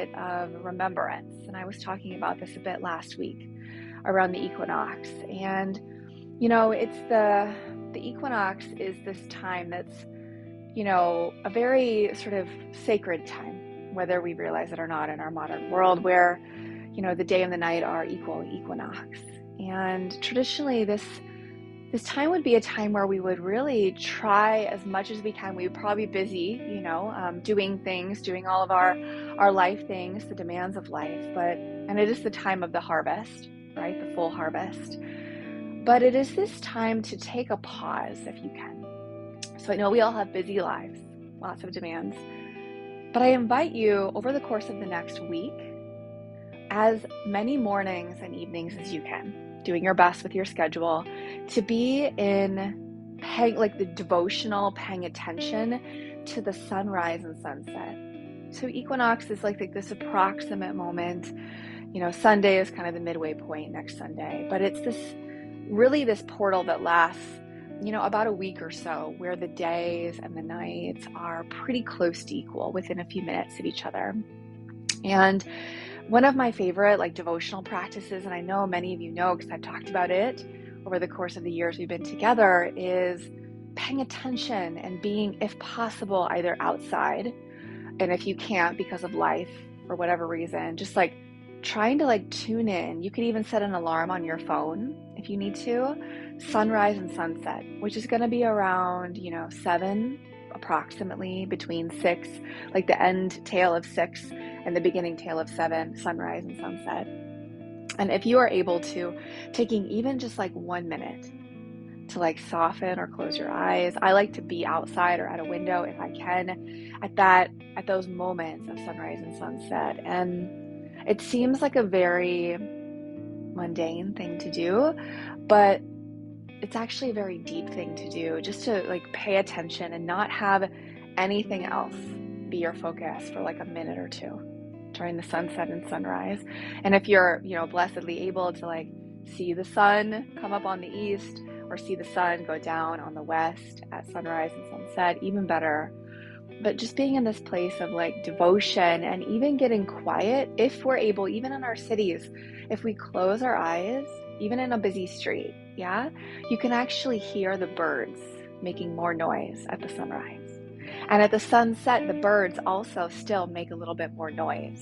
bit of remembrance. And I was talking about this a bit last week around the equinox. And, it's the equinox is this time that's, a very sort of sacred time, whether we realize it or not in our modern world, where, the day and the night are equal equinox. And traditionally, this time would be a time where we would really try as much as we can. We would probably be busy, doing things, doing all of our life things, the demands of life. And it is the time of the harvest, right? The full harvest. But it is this time to take a pause if you can. So I know we all have busy lives, lots of demands. But I invite you over the course of the next week, as many mornings and evenings as you can, doing your best with your schedule, to be in the devotional paying attention to the sunrise and sunset. So equinox is like this approximate moment. Sunday is kind of the midway point next Sunday, but it's this portal that lasts, about a week or so, where the days and the nights are pretty close to equal, within a few minutes of each other. And one of my favorite devotional practices, and I know many of you know because I've talked about it over the course of the years we've been together, is paying attention and being, if possible, either outside, and if you can't because of life or whatever reason, just trying to tune in. You can even set an alarm on your phone if you need to. Sunrise and sunset, which is going to be around 7, approximately between 6, the end tail of 6 and the beginning tail of 7, sunrise and sunset. And if you are able to, taking even just 1 minute to soften or close your eyes. I like to be outside or at a window if I can at those moments of sunrise and sunset. And it seems like a very mundane thing to do, but it's actually a very deep thing to do, just to pay attention and not have anything else be your focus for a minute or two during the sunset and sunrise. And if you're, blessedly able to see the sun come up on the east or see the sun go down on the west at sunrise and sunset, even better. But just being in this place of devotion and even getting quiet, if we're able, even in our cities, if we close our eyes, even in a busy street, you can actually hear the birds making more noise at the sunrise. And at the sunset, the birds also still make a little bit more noise.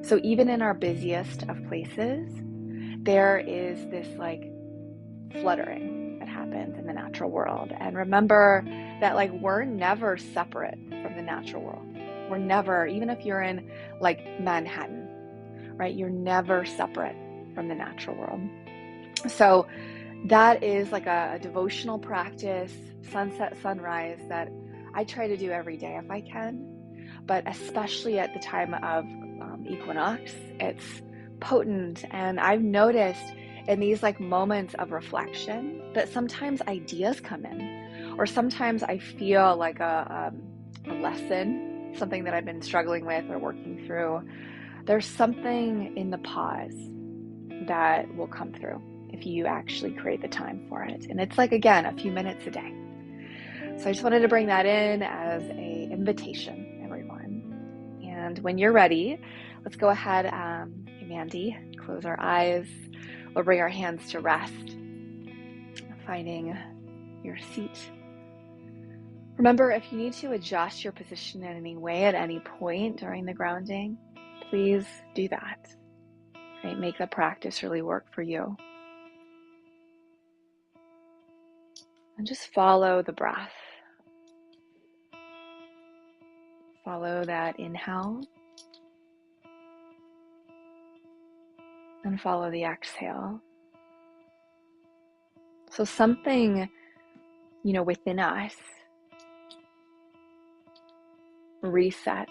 So even in our busiest of places, there is this fluttering that happens in the natural world. And remember that we're never separate from the natural world. We're never, even if you're in Manhattan, right? You're never separate from the natural world. So that is a devotional practice, sunset, sunrise, that I try to do every day if I can, but especially at the time of equinox, it's potent. And I've noticed in these moments of reflection that sometimes ideas come in, or sometimes I feel a lesson, something that I've been struggling with or working through. There's something in the pause that will come through if you actually create the time for it. And it's again, a few minutes a day. So I just wanted to bring that in as an invitation, everyone. And when you're ready, let's go ahead, Mandy, close our eyes. We'll bring our hands to rest, finding your seat. Remember, if you need to adjust your position in any way at any point during the grounding, please do that. Right? Make the practice really work for you. And just follow the breath. Follow that inhale. And follow the exhale. So something, within us resets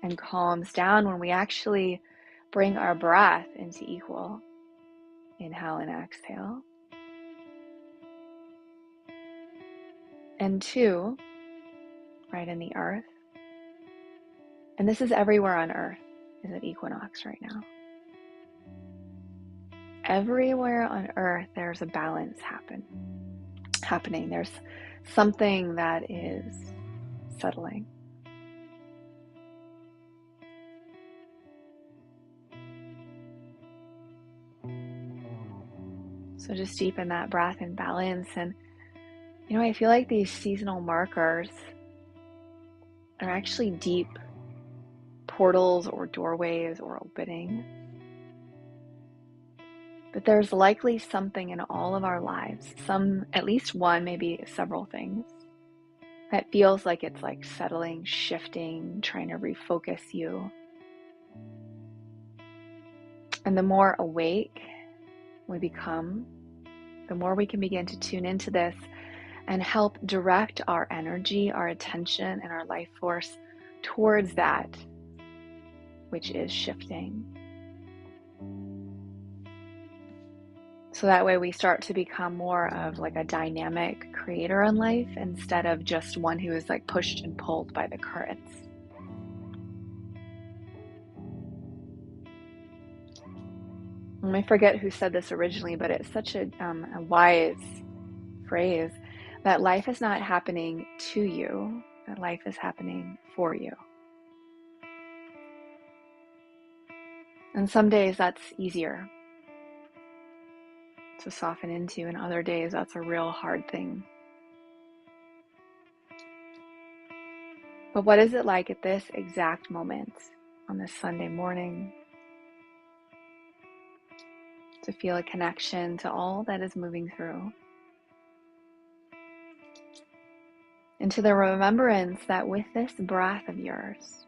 and calms down when we actually bring our breath into equal. Inhale and exhale. And 2, right in the earth. And this is everywhere on earth, is at equinox right now. Everywhere on earth, there's a balance happening. There's something that is settling. So just deepen that breath and balance. And, I feel like these seasonal markers are actually deep portals or doorways or openings. But there's likely something in all of our lives, at least one, maybe several things, that feels like it's like settling, shifting, trying to refocus you. And the more awake we become, the more we can begin to tune into this and help direct our energy, our attention, and our life force towards that which is shifting. So that way we start to become more of like a dynamic creator in life instead of just one who is like pushed and pulled by the currents. I forget who said this originally, but it's such a wise phrase that life is not happening to you, that life is happening for you. And some days that's easier to soften into, and other days that's a real hard thing. But what is it like at this exact moment on this Sunday morning to feel a connection to all that is moving through? And to the remembrance that with this breath of yours,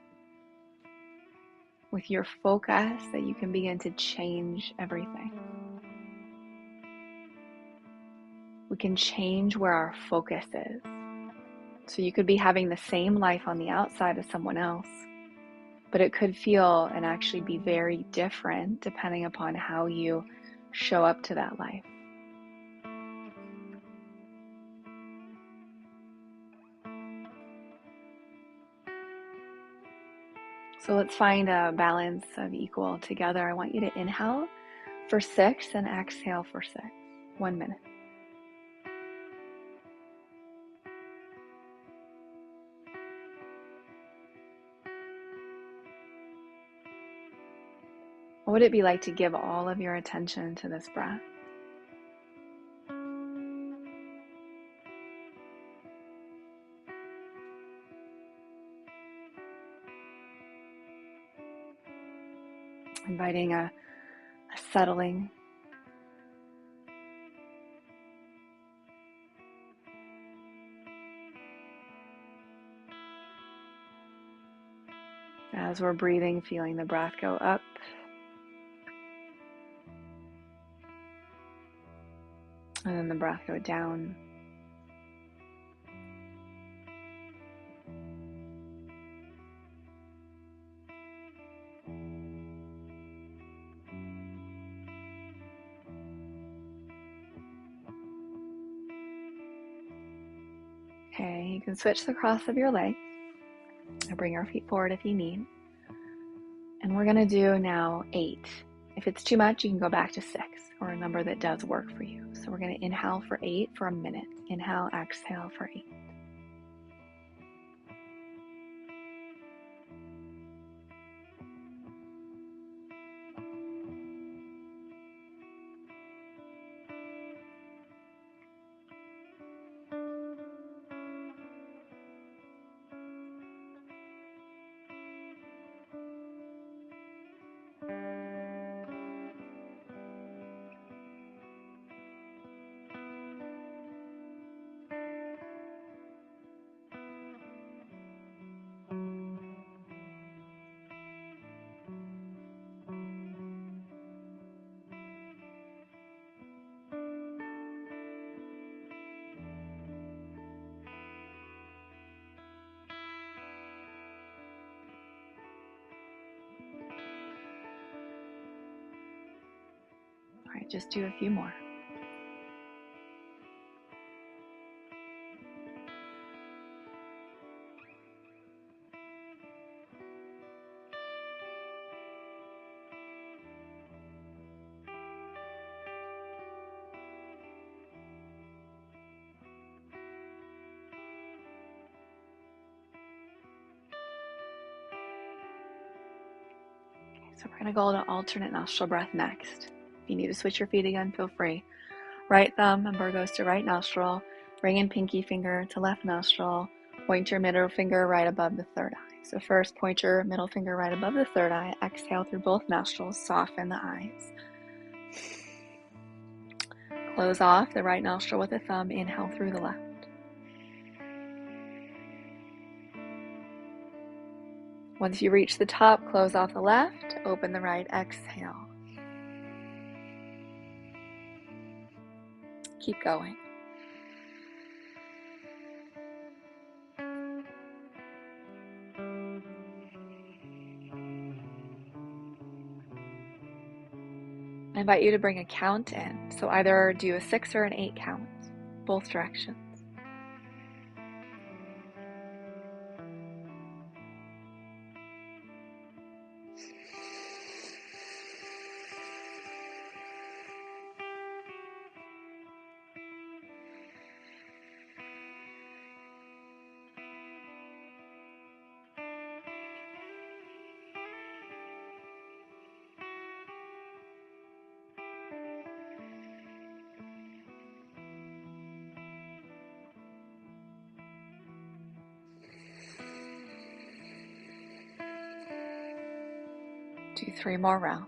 with your focus, that you can begin to change everything. We can change where our focus is. So you could be having the same life on the outside as someone else, but it could feel and actually be very different depending upon how you show up to that life. So let's find a balance of equal together. I want you to inhale for 6 and exhale for 6. 1 minute. What would it be like to give all of your attention to this breath? Inviting a settling. As we're breathing, feeling the breath go up and then the breath go down. Okay, you can switch the cross of your legs or bring your feet forward if you need. And we're going to do now 8. If it's too much, you can go back to 6 or a number that does work for you. So we're going to inhale for 8 for a minute. Inhale, exhale for 8. All right, just do a few more. So we're going to go to alternate nostril breath next. If you need to switch your feet again, feel free. Right thumb, remember, goes to right nostril. Ring and pinky finger to left nostril. Point your middle finger right above the third eye. So first, point your middle finger right above the third eye. Exhale through both nostrils. Soften the eyes. Close off the right nostril with the thumb. Inhale through the left. Once you reach the top, close off the left. Open the right. Exhale. Keep going. I invite you to bring a count in. So either do a 6 or an 8 count, both directions. Do 3 more rounds.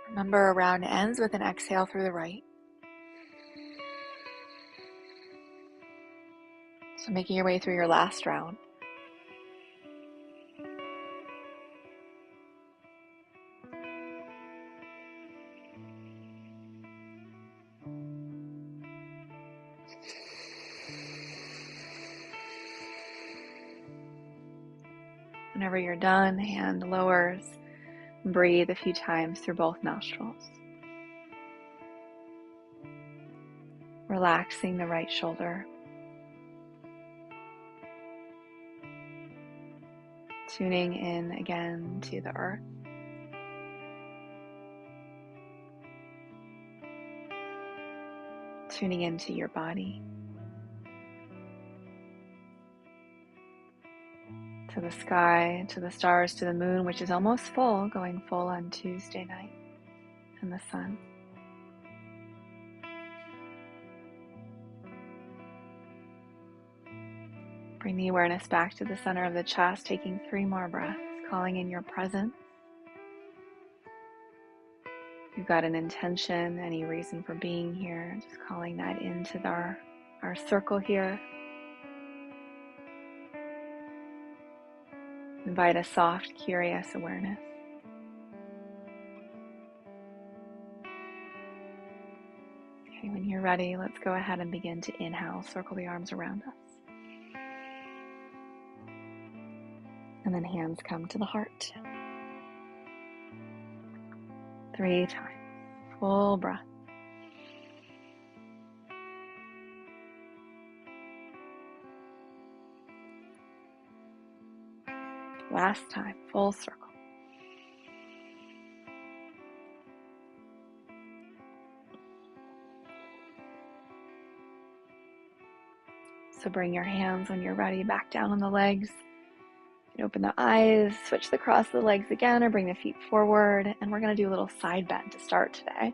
Remember, a round ends with an exhale through the right. So making your way through your last round. Whenever you're done, hand lowers. Breathe a few times through both nostrils. Relaxing the right shoulder. Tuning in again to the earth. Tuning into your body. To the sky, to the stars, to the moon, which is almost full, going full on Tuesday night, and the sun. Bring the awareness back to the center of the chest, taking 3 more breaths, calling in your presence. You've got an intention, any reason for being here, just calling that into our circle here. Invite a soft, curious awareness. Okay, when you're ready, let's go ahead and begin to inhale. Circle the arms around us. And then hands come to the heart. 3 times. Full breath. Last time, full circle. So bring your hands when you're ready back down on the legs. You can open the eyes, switch the cross of the legs again, or bring the feet forward. And we're going to do a little side bend to start today.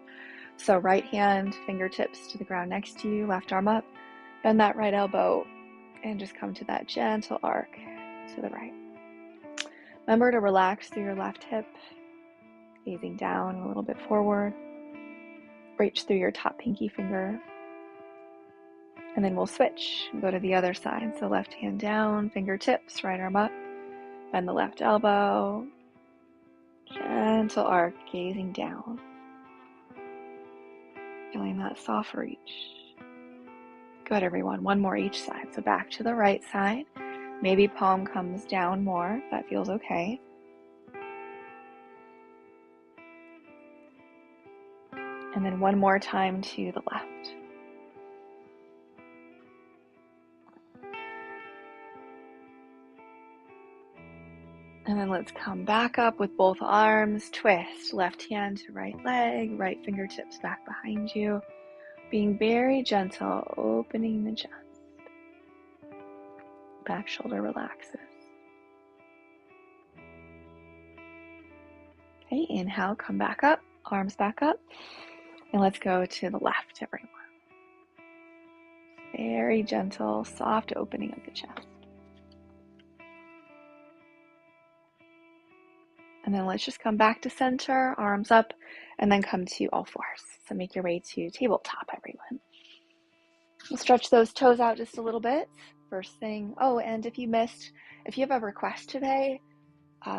So right hand, fingertips to the ground next to you, left arm up. Bend that right elbow and just come to that gentle arc to the right. Remember to relax through your left hip, gazing down a little bit forward. Reach through your top pinky finger. And then we'll switch and go to the other side. So left hand down, fingertips, right arm up. Bend the left elbow. Gentle arc, gazing down. Feeling that soft reach. Good, everyone. One more each side. So back to the right side. Maybe palm comes down more. That feels okay. And then one more time to the left. And then let's come back up with both arms, twist, left hand to right leg, right fingertips back behind you, being very gentle, opening the chest. Back shoulder relaxes. Okay, inhale, come back up, arms back up, and let's go to the left, everyone. Very gentle, soft opening of the chest. And then let's just come back to center, arms up, and then come to all fours. So make your way to tabletop, everyone. We'll stretch those toes out just a little bit. First thing, and if you have a request today,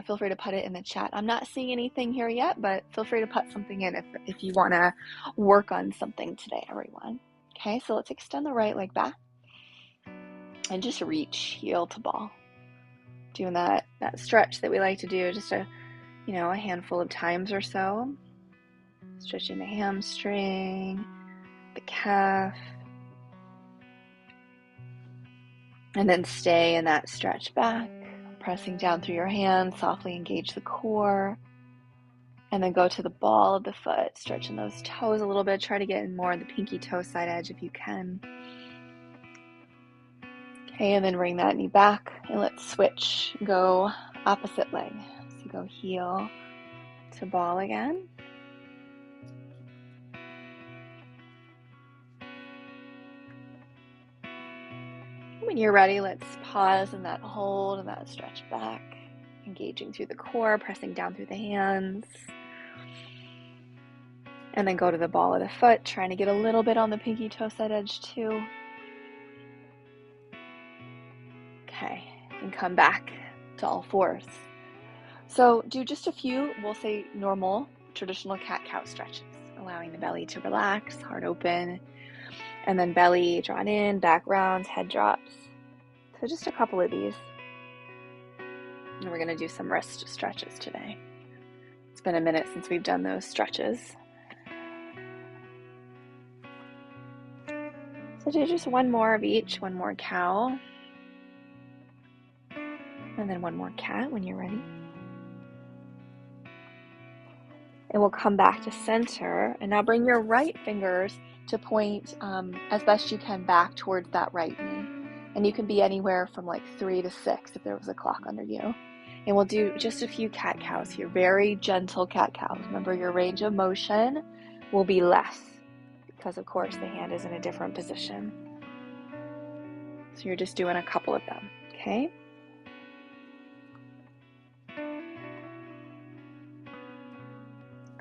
feel free to put it in the chat. I'm not seeing anything here yet, but feel free to put something in if you want to work on something today, everyone. Okay, so let's extend the right leg back and just reach heel to ball. Doing that stretch that we like to do just a handful of times or so. Stretching the hamstring, the calf, and then stay in that stretch back, pressing down through your hands, softly engage the core, and then go to the ball of the foot, stretching those toes a little bit. Try to get in more of the pinky toe side edge if you can. Okay, and then bring that knee back, and let's switch. Go opposite leg. So go heel to ball again. When you're ready, let's pause in that hold and that stretch back, engaging through the core, pressing down through the hands. And then go to the ball of the foot, trying to get a little bit on the pinky toe side edge too. Okay, and come back to all fours. So do just a few, we'll say normal, traditional cat-cow stretches, allowing the belly to relax, heart open, and then belly drawn in, back rounds, head drops. So just a couple of these. And we're going to do some wrist stretches today. It's been a minute since we've done those stretches. So do just one more of each, one more cow, and then one more cat when you're ready. And we'll come back to center, and now bring your right fingers to point as best you can back towards that right knee. And you can be anywhere from like 3 to 6 if there was a clock under you. And we'll do just a few cat-cows here, very gentle cat-cows. Remember, your range of motion will be less because, of course, the hand is in a different position. So you're just doing a couple of them, okay?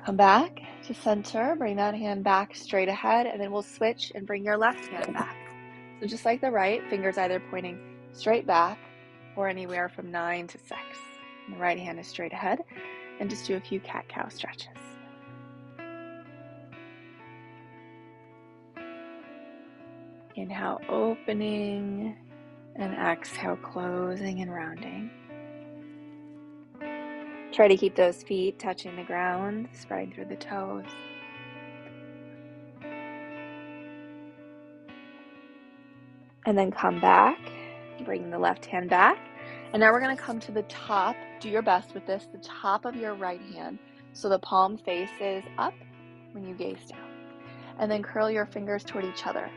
Come back to center, bring that hand back straight ahead, and then we'll switch and bring your left hand back. So just like the right, fingers either pointing straight back or anywhere from 9 to 6. And the right hand is straight ahead, and just do a few cat-cow stretches. Inhale, opening, and exhale, closing and rounding. Try to keep those feet touching the ground, spreading through the toes. And then come back, bring the left hand back. And now we're going to come to the top. Do your best with this, the top of your right hand. So the palm faces up when you gaze down. And then curl your fingers toward each other,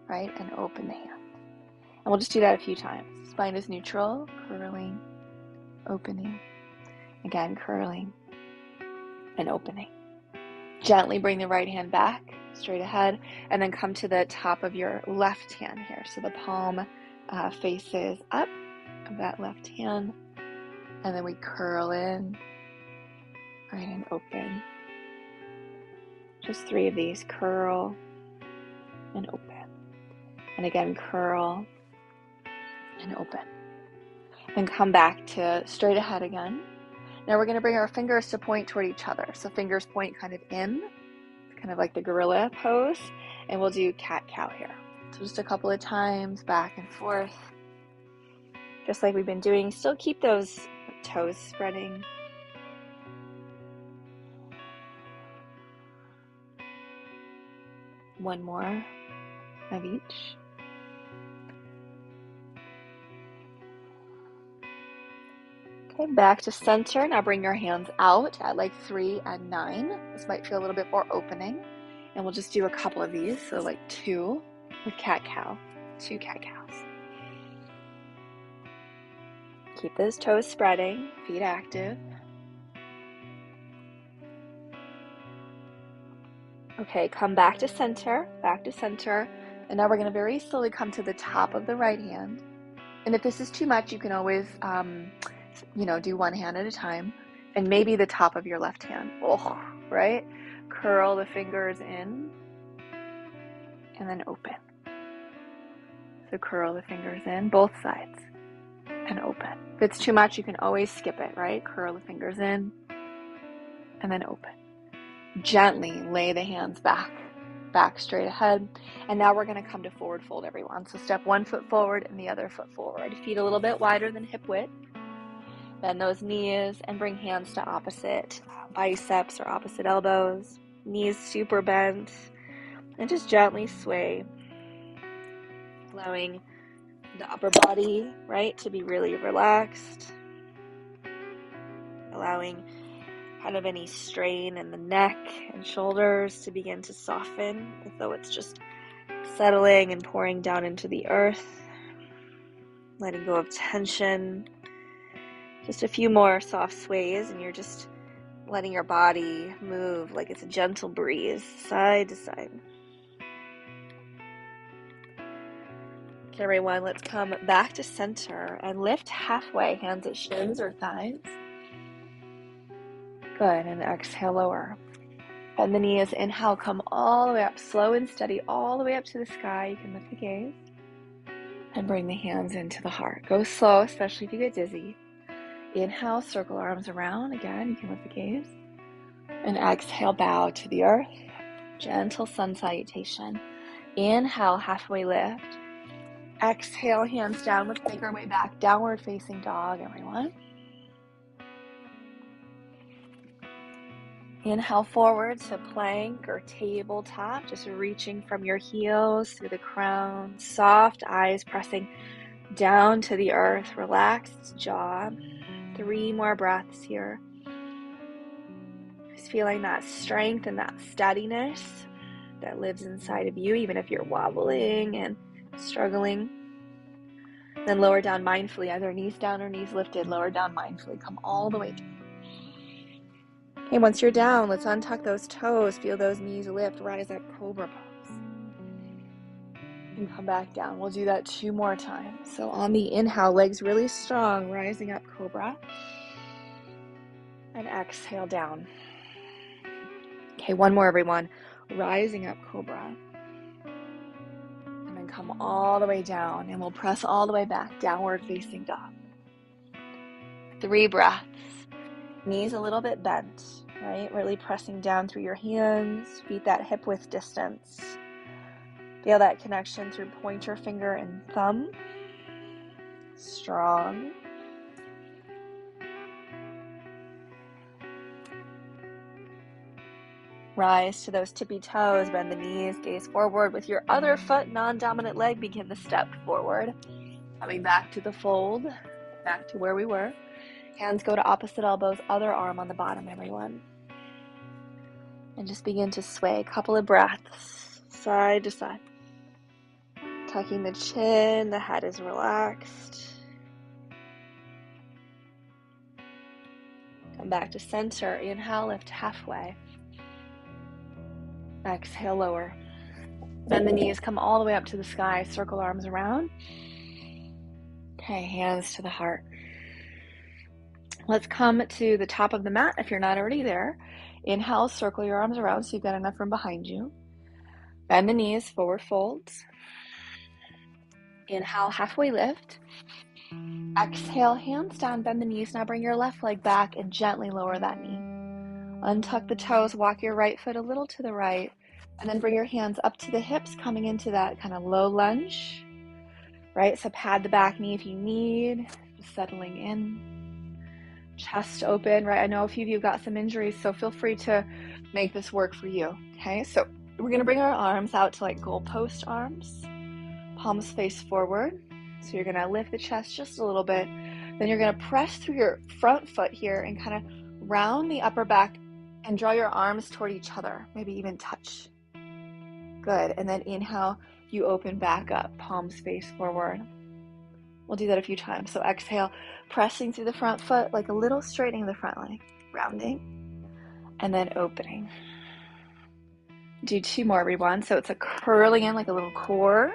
right? And open the hand. And we'll just do that a few times. Spine is neutral, curling, opening. Again, curling and opening. Gently bring the right hand back, straight ahead, and then come to the top of your left hand here. So the palm faces up of that left hand, and then we curl in, right, and open. Just 3 of these, curl and open. And again, curl and open. And come back to straight ahead again. Now we're going to bring our fingers to point toward each other. So fingers point kind of in, kind of like the gorilla pose. And we'll do cat-cow here. So just a couple of times, back and forth. Just like we've been doing. Still keep those toes spreading. One more of each. Okay, back to center. Now bring your hands out at like 3 and 9. This might feel a little bit more opening. And we'll just do a couple of these. So like 2 with cat-cow. 2 cat-cows. Keep those toes spreading, feet active. Okay, come back to center, and now we're going to very slowly come to the top of the right hand. And if this is too much, you can always, do one hand at a time, and maybe the top of your left hand. Oh, right? Curl the fingers in, and then open. So curl the fingers in, both sides, and open. If it's too much, you can always skip it, right? Curl the fingers in, and then open. Gently lay the hands back straight ahead. And now we're going to come to forward fold, everyone. So step one foot forward and the other foot forward. Feet a little bit wider than hip width. Bend those knees and bring hands to opposite biceps or opposite elbows. Knees super bent. And just gently sway. Allowing the upper body, right, to be really relaxed. Allowing kind of any strain in the neck and shoulders to begin to soften, as though it's just settling and pouring down into the earth, letting go of tension. Just a few more soft sways, and you're just letting your body move like it's a gentle breeze, side to side. Okay, everyone, let's come back to center and lift halfway, hands at shins or thighs. Good, and exhale, lower. Bend the knees, inhale, come all the way up, slow and steady, all the way up to the sky. You can lift the gaze and bring the hands into the heart. Go slow, especially if you get dizzy. Inhale, circle arms around. Again, you can lift the gaze. And exhale, bow to the earth. Gentle sun salutation. Inhale, halfway lift. Exhale, hands down. Let's make our way back. Downward facing dog, everyone. Inhale forward to plank or tabletop, just reaching from your heels through the crown. Soft eyes pressing down to the earth. Relaxed jaw. 3 more breaths here. Just feeling that strength and that steadiness that lives inside of you, even if you're wobbling and struggling. Then lower down mindfully, either knees down or knees lifted. Lower down mindfully. Come all the way down. Okay, once you're down, let's untuck those toes. Feel those knees lift. Rise up, cobra pose. And come back down. We'll do that 2 more times. So on the inhale, legs really strong. Rising up, cobra. And exhale down. Okay, 1 more, everyone. Rising up, cobra. And then come all the way down. And we'll press all the way back. Downward facing dog. 3 breaths. Knees a little bit bent, right? Really pressing down through your hands. Feet that hip width distance. Feel that connection through pointer finger and thumb. Strong. Rise to those tippy toes. Bend the knees. Gaze forward. With your other foot, non-dominant leg, begin the step forward. Coming back to the fold. Back to where we were. Hands go to opposite elbows, other arm on the bottom, everyone. And just begin to sway. A couple of breaths, side to side. Tucking the chin, the head is relaxed. Come back to center. Inhale, lift halfway. Exhale, lower. Bend the knees, come all the way up to the sky. Circle arms around. Okay, hands to the heart. Let's come to the top of the mat if you're not already there. Inhale, circle your arms around so you've got enough room behind you. Bend the knees, forward folds. Inhale, halfway lift. Exhale, hands down, bend the knees. Now bring your left leg back and gently lower that knee. Untuck the toes, walk your right foot a little to the right, and then bring your hands up to the hips, coming into that kind of low lunge, right? So pad the back knee if you need, just settling in. Chest open, right? I know a few of you got some injuries, so feel free to make this work for you, okay? So we're gonna bring our arms out to like goalpost arms, palms face forward. So you're gonna lift the chest just a little bit, Then you're going to press through your front foot here and kind of round the upper back and draw your arms toward each other, maybe even touch. Good. And then inhale, you open back up, palms face forward. We'll do that a few times. So exhale, pressing through the front foot, like a little straightening the front leg, rounding, and then opening. Do 2 more, everyone. So it's a curling in like a little core,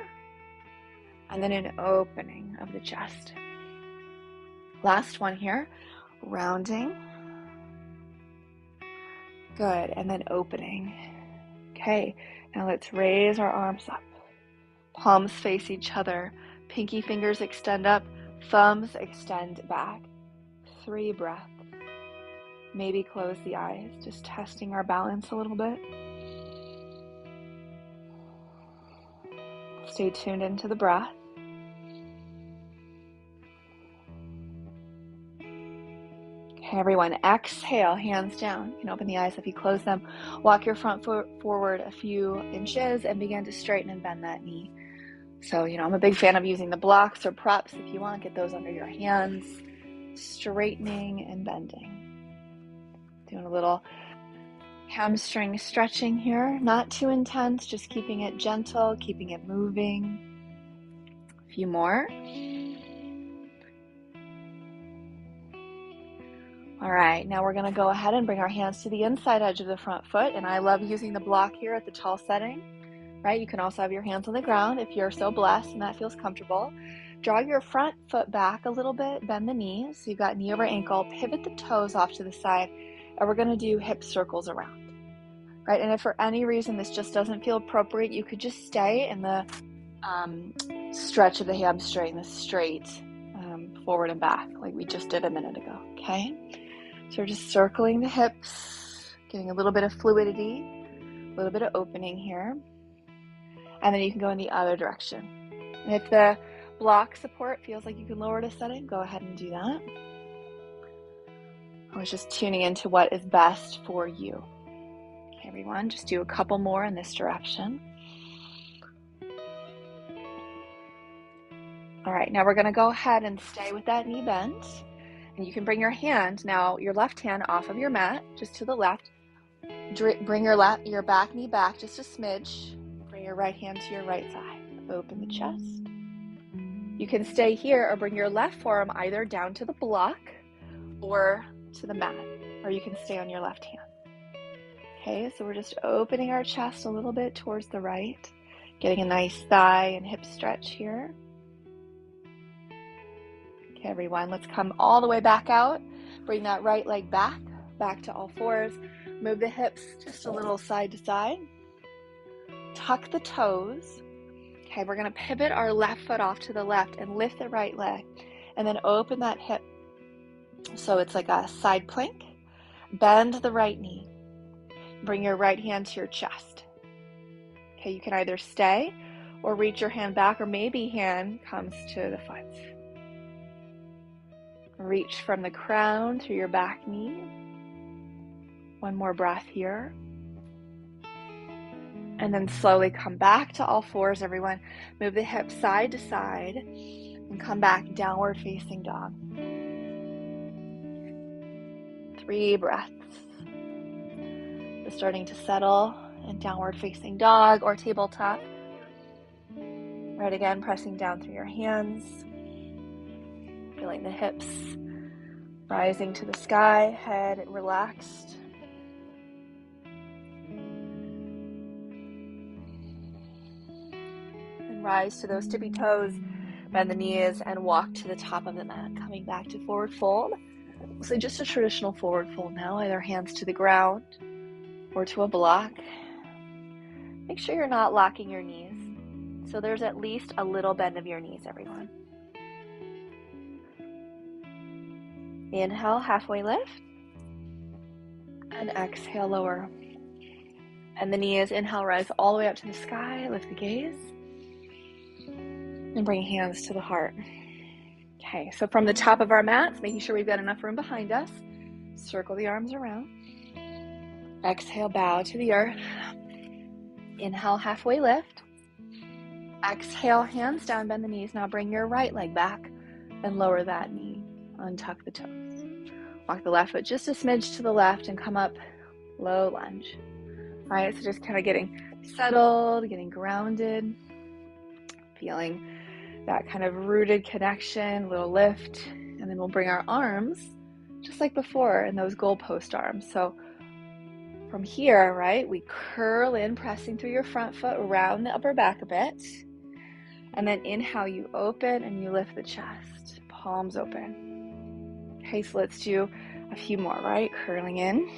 and then an opening of the chest. Last one here, rounding. Good, and then opening. Okay, now let's raise our arms up. Palms face each other. Pinky fingers extend up. Thumbs extend back. 3 breaths. Maybe close the eyes, just testing our balance a little bit. Stay tuned into the breath. Okay, everyone, exhale, hands down. You can open the eyes if you close them. Walk your front foot forward a few inches and begin to straighten and bend that knee. So, I'm a big fan of using the blocks or props if you want. Get those under your hands. Straightening and bending. Doing a little hamstring stretching here. Not too intense, just keeping it gentle, keeping it moving. A few more. All right, now we're going to go ahead and bring our hands to the inside edge of the front foot. And I love using the block here at the tall setting, right? You can also have your hands on the ground if you're so blessed and that feels comfortable. Draw your front foot back a little bit, bend the knees. So you've got knee over ankle, pivot the toes off to the side, and we're going to do hip circles around, right? And if for any reason this just doesn't feel appropriate, you could just stay in the stretch of the hamstring, the straight forward and back like we just did a minute ago, okay? So we're just circling the hips, getting a little bit of fluidity, a little bit of opening here. And then you can go in the other direction. And if the block support feels like you can lower to setting, go ahead and do that. I was just tuning into what is best for you. Okay, everyone, just do a couple more in this direction. All right, now we're going to go ahead and stay with that knee bent. And you can bring your hand, now your left hand off of your mat, just to the left. Bring your back knee back just a smidge. Bring your right hand to your right side. Open the chest. You can stay here or bring your left forearm either down to the block or to the mat, or you can stay on your left hand. Okay, so we're just opening our chest a little bit towards the right, getting a nice thigh and hip stretch here. Okay, everyone, let's come all the way back out. Bring that right leg back to all fours. Move the hips just a little side to side. Tuck the toes. Okay, we're going to pivot our left foot off to the left and lift the right leg. And then open that hip so it's like a side plank. Bend the right knee. Bring your right hand to your chest. Okay, you can either stay or reach your hand back, or maybe hand comes to the foot. Reach from the crown through your back knee. One more breath here. And then slowly come back to all fours, everyone. Move the hips side to side and come back, downward facing dog. 3 breaths. Just starting to settle in downward facing dog or tabletop. Right, again, pressing down through your hands. Feeling the hips rising to the sky, head relaxed. And rise to those tippy toes, bend the knees, and walk to the top of the mat. Coming back to forward fold. So just a traditional forward fold now, either hands to the ground or to a block. Make sure you're not locking your knees. So there's at least a little bend of your knees, everyone. Inhale, halfway lift. And exhale, lower. And the knees, inhale, rise all the way up to the sky. Lift the gaze. And bring hands to the heart. Okay, so from the top of our mats, making sure we've got enough room behind us. Circle the arms around. Exhale, bow to the earth. Inhale, halfway lift. Exhale, hands down, bend the knees. Now bring your right leg back and lower that knee. Untuck the toes. Walk the left foot just a smidge to the left and come up, low lunge. All right, so just kind of getting settled, getting grounded, feeling that kind of rooted connection, little lift, and then we'll bring our arms just like before in those goalpost arms. So from here, right, we curl in, pressing through your front foot, round the upper back a bit, and then inhale, you open and you lift the chest, palms open. Okay, so let's do a few more, right? Curling in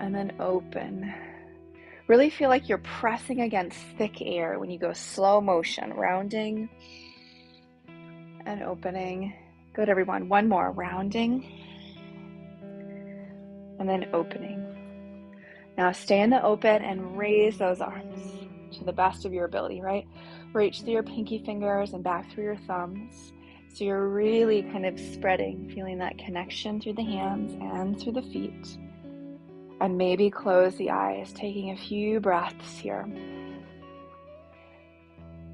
and then open. Really feel like you're pressing against thick air when you go slow motion, rounding and opening. Good, everyone. One more, rounding and then opening. Now stay in the open and raise those arms to the best of your ability, right? Reach through your pinky fingers and back through your thumbs. So you're really kind of spreading, feeling that connection through the hands and through the feet. And maybe close the eyes, taking a few breaths here.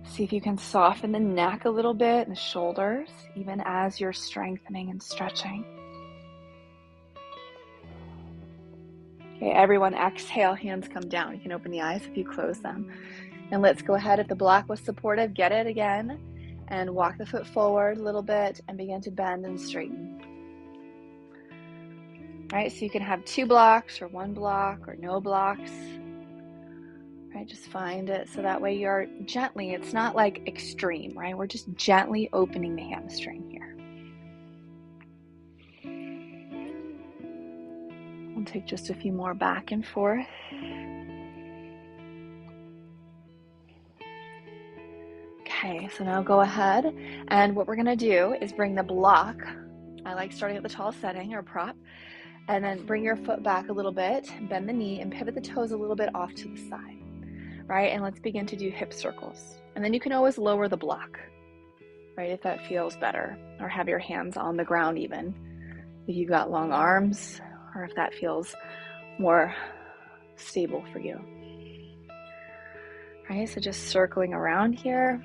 See if you can soften the neck a little bit and the shoulders, even as you're strengthening and stretching. Okay, everyone exhale, hands come down. You can open the eyes if you close them. And let's go ahead, if the block was supportive, get it again. And walk the foot forward a little bit and begin to bend and straighten. All right, so you can have 2 blocks or 1 block or no blocks. All right, just find it so that way you're gently, it's not like extreme, right? We're just gently opening the hamstring here. We'll take just a few more back and forth. Okay, so now go ahead, and what we're gonna do is bring the block. I like starting at the tall setting or prop, and then bring your foot back a little bit, bend the knee, and pivot the toes a little bit off to the side, right? And let's begin to do hip circles. And then you can always lower the block, right, if that feels better, or have your hands on the ground even, if you've got long arms, or if that feels more stable for you. All right, so just circling around here.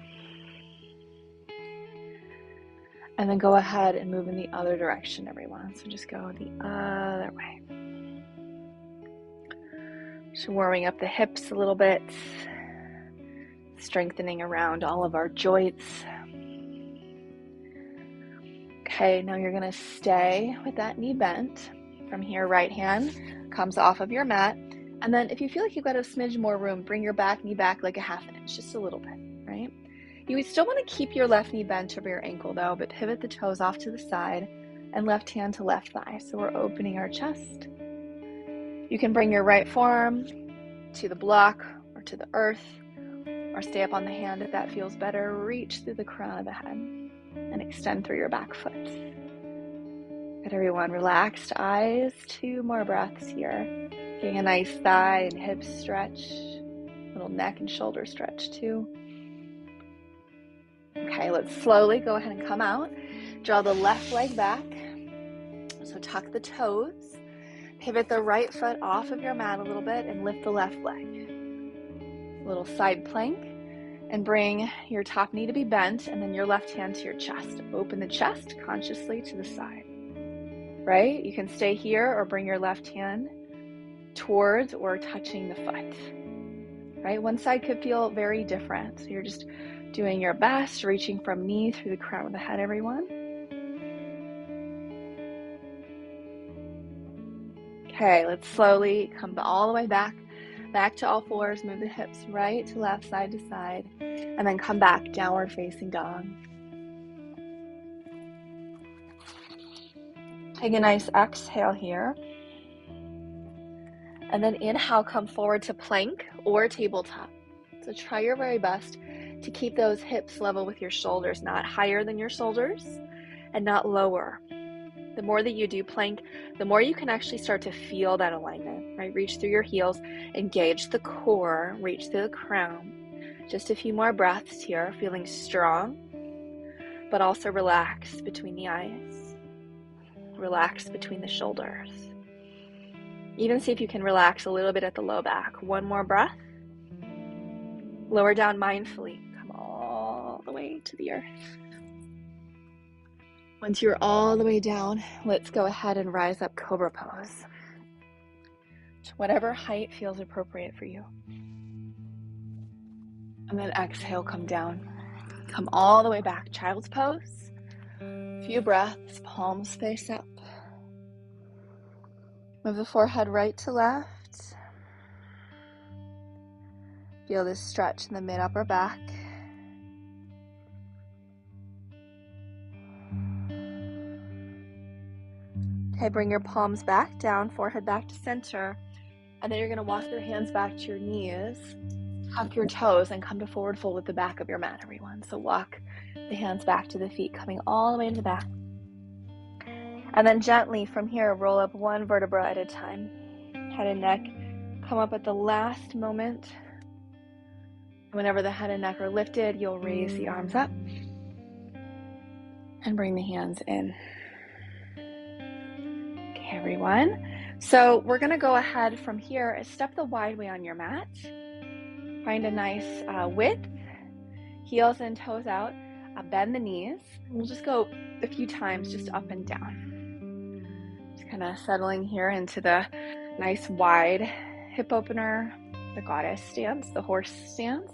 And then go ahead and move in the other direction, everyone. So just go the other way. So warming up the hips a little bit, strengthening around all of our joints. Okay, now you're gonna stay with that knee bent. From here, right hand comes off of your mat. And then if you feel like you've got a smidge more room, bring your back knee back like a 1/2 inch, just a little bit, right? You would still want to keep your left knee bent over your ankle though, but pivot the toes off to the side and left hand to left thigh. So we're opening our chest. You can bring your right forearm to the block or to the earth, or stay up on the hand if that feels better. Reach through the crown of the head and extend through your back foot. Good, everyone. Relaxed eyes. 2 more breaths here. Getting a nice thigh and hip stretch, little neck and shoulder stretch too. Okay, let's slowly go ahead and come out. Draw the left leg back. So tuck the toes. Pivot the right foot off of your mat a little bit and lift the left leg. Little side plank. And bring your top knee to be bent and then your left hand to your chest. Open the chest consciously to the side. Right? You can stay here or bring your left hand towards or touching the foot. Right? One side could feel very different. So you're just doing your best, reaching from knee through the crown of the head, everyone. Okay, let's slowly come all the way back to all fours. Move the hips right to left, side to side, and then come back, downward facing dog. Take a nice exhale here. And then inhale, come forward to plank or tabletop. So try your very best to keep those hips level with your shoulders, not higher than your shoulders and not lower. The more that you do plank, the more you can actually start to feel that alignment, right? Reach through your heels, engage the core, reach through the crown. Just a few more breaths here, feeling strong, but also relaxed between the eyes, relaxed between the shoulders. Even see if you can relax a little bit at the low back. One more breath. Lower down mindfully. Come all the way to the earth. Once you're all the way down, let's go ahead and rise up cobra pose. To whatever height feels appropriate for you. And then exhale, come down. Come all the way back, child's pose. Few breaths, palms face up. Move the forehead right to left. Feel this stretch in the mid-upper back. Okay, bring your palms back down, forehead back to center. And then you're going to walk your hands back to your knees, tuck your toes, and come to forward fold with the back of your mat, everyone. So walk the hands back to the feet, coming all the way to the back. And then gently from here, roll up one vertebra at a time. Head and neck come up at the last moment. Whenever the head and neck are lifted, you'll raise the arms up and bring the hands in. Okay, everyone. So we're going to go ahead from here, step the wide way on your mat. Find a nice width, heels and toes out, bend the knees. We'll just go a few times just up and down. Just kind of settling here into the nice wide hip opener, the goddess stance, the horse stance.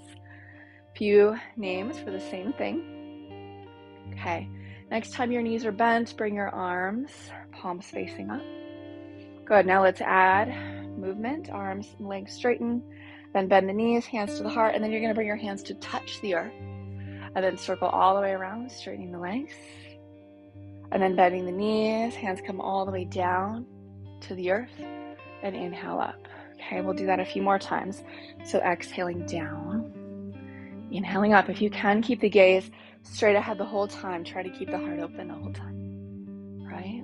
Few names for the same thing. Okay, next time your knees are bent, bring your arms, palms facing up. Good, now let's add movement, arms and legs straighten, then bend the knees, hands to the heart, and then you're gonna bring your hands to touch the earth, and then circle all the way around, straightening the legs, and then bending the knees, hands come all the way down to the earth, and inhale up. Okay, we'll do that a few more times. So exhaling down, inhaling up. If you can, keep the gaze straight ahead the whole time. Try to keep the heart open the whole time, right?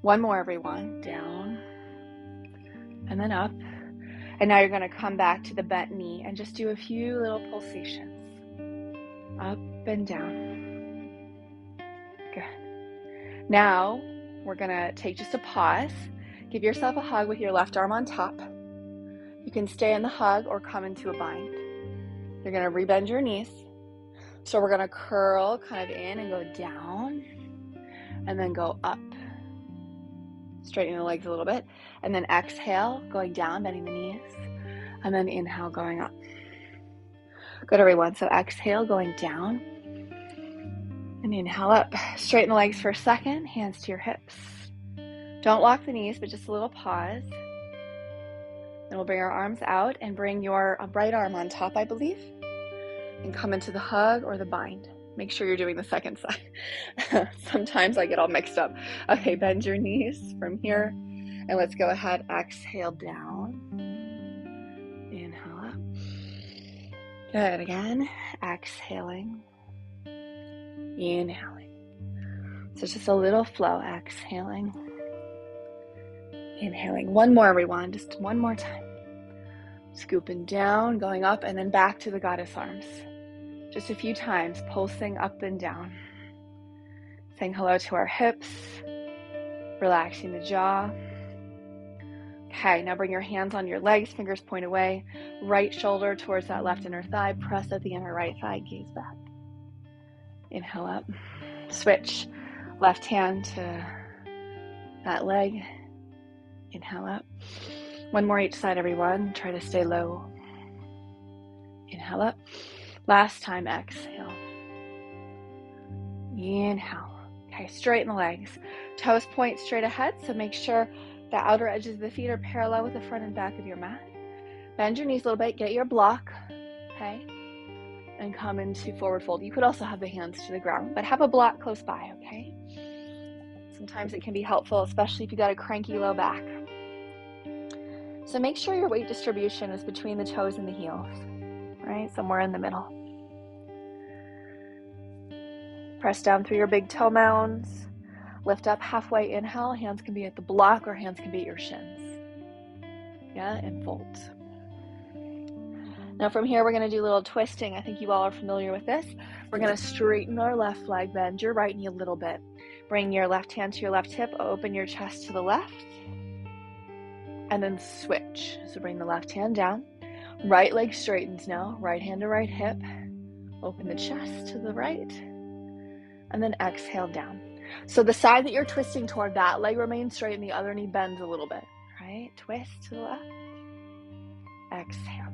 One more, everyone. Down and then up. And now you're going to come back to the bent knee and just do a few little pulsations. Up and down. Good. Now we're going to take just a pause. Give yourself a hug with your left arm on top. You can stay in the hug or come into a bind. You're going to rebend your knees. So we're going to curl kind of in and go down and then go up. Straightening the legs a little bit, and then exhale, going down, bending the knees, and then inhale, going up. Good, everyone. So exhale, going down, and inhale up. Straighten the legs for a second, hands to your hips. Don't lock the knees, but just a little pause. Then we'll bring our arms out and bring your right arm on top, I believe, and come into the hug or the bind. Make sure you're doing the second side. Sometimes I get all mixed up. Okay, bend your knees from here. And let's go ahead, exhale down. Inhale up. Good, again. Exhaling. Inhaling. So just a little flow, exhaling. Inhaling. One more, everyone, just one more time. Scooping down, going up, and then back to the goddess arms. Just a few times, pulsing up and down. Saying hello to our hips, relaxing the jaw. Okay, now bring your hands on your legs, fingers point away. Right shoulder towards that left inner thigh. Press at the inner right thigh, gaze back. Inhale up. Switch left hand to that leg. Inhale up. One more each side, everyone. Try to stay low. Inhale up. Last time, exhale. Inhale. Okay, straighten the legs. Toes point straight ahead, so make sure the outer edges of the feet are parallel with the front and back of your mat. Bend your knees a little bit, get your block, okay? And come into forward fold. You could also have the hands to the ground, but have a block close by, okay? Sometimes it can be helpful, especially if you got a cranky low back. So make sure your weight distribution is between the toes and the heels, right? Somewhere in the middle. Press down through your big toe mounds. Lift up halfway, inhale. Hands can be at the block or hands can be at your shins. Yeah, and fold. Now from here, we're going to do a little twisting. I think you all are familiar with this. We're going to straighten our left leg, bend your right knee a little bit. Bring your left hand to your left hip, open your chest to the left, and then switch. So bring the left hand down. Right leg straightens now. Right hand to right hip. Open the chest to the right. and then exhale down. So the side that you're twisting toward, that leg remains straight and the other knee bends a little bit, right? Twist to the left, exhale.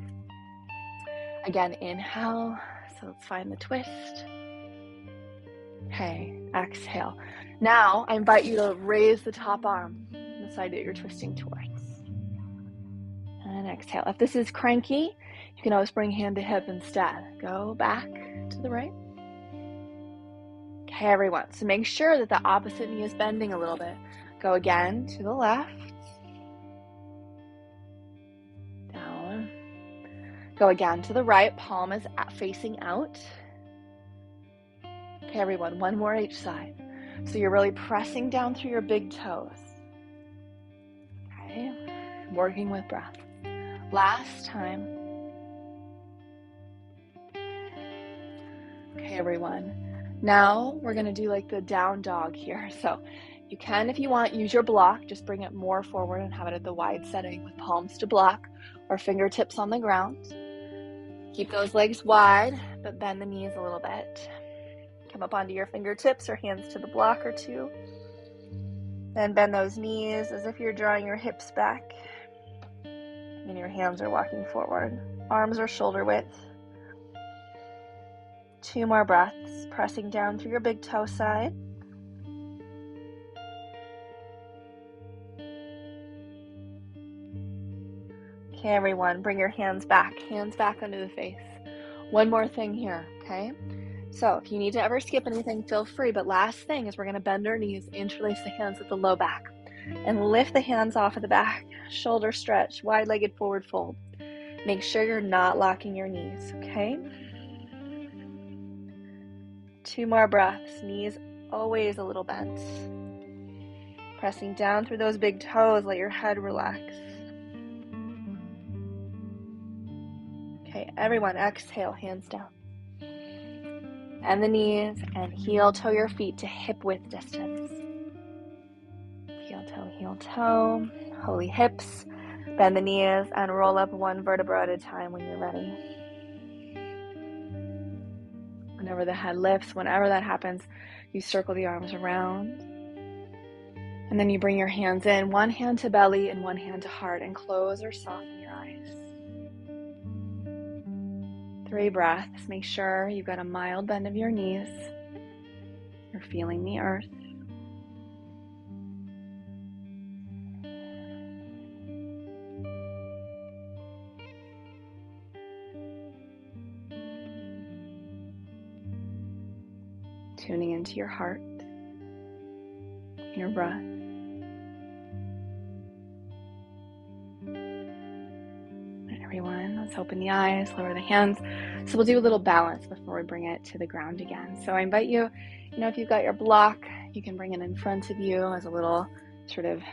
Again, inhale. So let's find the twist. Okay, exhale. Now I invite you to raise the top arm, the side that you're twisting towards. And exhale. If this is cranky, you can always bring hand to hip instead. Go back to the right. Okay, everyone. So make sure that the opposite knee is bending a little bit. Go again to the left. Down. Go again to the right. Palm is facing out. Okay, everyone. One more each side. So you're really pressing down through your big toes. Okay. Working with breath. Last time. Okay, everyone. Now we're going to do like the down dog here. So you can, if you want, use your block. Just bring it more forward and have it at the wide setting with palms to block or fingertips on the ground. Keep those legs wide, but bend the knees a little bit. Come up onto your fingertips or hands to the block or two. Then bend those knees as if you're drawing your hips back. And your hands are walking forward. Arms are shoulder width. 2 more breaths, pressing down through your big toe side. Okay, everyone, bring your hands back under the face. One more thing here, okay? So if you need to ever skip anything, feel free, but last thing is we're gonna bend our knees, interlace the hands at the low back, and lift the hands off of the back, shoulder stretch, wide-legged forward fold. Make sure you're not locking your knees, okay? 2 more breaths, knees always a little bent. Pressing down through those big toes, let your head relax. Okay, everyone, exhale, hands down. And the knees, and heel toe your feet to hip width distance. Heel toe, holy hips. Bend the knees and roll up 1 vertebra at a time when you're ready. Whenever the head lifts, whenever that happens, you circle the arms around. And then you bring your hands in, 1 hand to belly and 1 hand to heart, and close or soften your eyes. 3 breaths. Make sure you've got a mild bend of your knees. You're feeling the earth. Tuning into your heart, your breath. And everyone, let's open the eyes, lower the hands. So we'll do a little balance before we bring it to the ground again. So I invite you, if you've got your block, you can bring it in front of you as a little sort of,